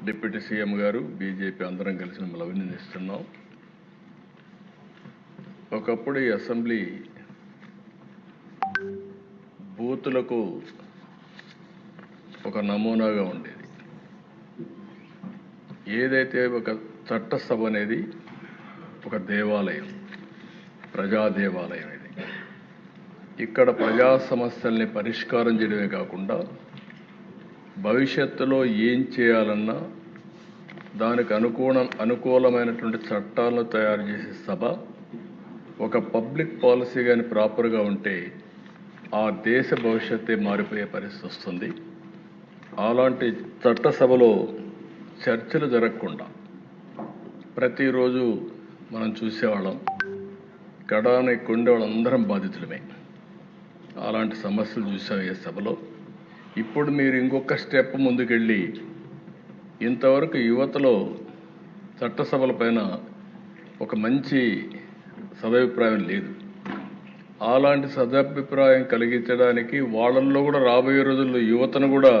Deputy CM గారు, BJP అందరం కలిసి మిమ్మల్ని అభినందిస్తున్నాం. ఒకప్పుడు ఈ అసెంబ్లీ బూతులకు ఒక నమూనాగా ఉండేది. ఏదైతే ఒక చట్టసభ అనేది ఒక దేవాలయం, ప్రజా దేవాలయం. ఇది ఇక్కడ ప్రజా సమస్యల్ని పరిష్కారం చేయడమే కాకుండా భవిష్యత్తులో ఏం చేయాలన్నా దానికి అనుకూలమైనటువంటి చట్టాలను తయారు చేసే సభ. ఒక పబ్లిక్ పాలసీ కానీ ప్రాపర్గా ఉంటే ఆ దేశ భవిష్యత్తే మారిపోయే పరిస్థితి వస్తుంది. అలాంటి చట్టసభలో చర్చలు జరగకుండా ప్రతిరోజు మనం చూసేవాళ్ళం. కడానికి కొండే వాళ్ళందరం బాధితులమే. అలాంటి సమస్యలు చూసాం ఈ సభలో. ఇప్పుడు మీరు ఇంకొక స్టెప్ ముందుకెళ్ళి ఇంతవరకు యువతలో చట్టసభల పైన ఒక మంచి సదభిప్రాయం లేదు. అలాంటి సదభిప్రాయం కలిగించడానికి వాళ్ళల్లో కూడా రాబోయే రోజుల్లో యువతను కూడా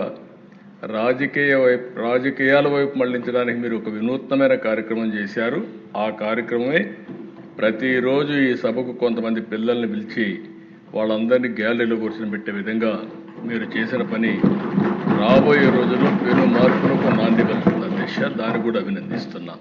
రాజకీయాల వైపు మళ్లించడానికి మీరు ఒక వినూత్నమైన కార్యక్రమం చేశారు. ఆ కార్యక్రమమే ప్రతిరోజు ఈ సభకు కొంతమంది పిల్లల్ని పిలిచి వాళ్ళందరినీ గ్యాలరీలో కూర్చొని పెట్టే విధంగా మీరు చేసిన పని రాబోయే రోజుల్లో పెను మార్పులకు నాంది పలుకుతుంది అధ్యక్ష. దాన్ని కూడా అభినందిస్తున్నా.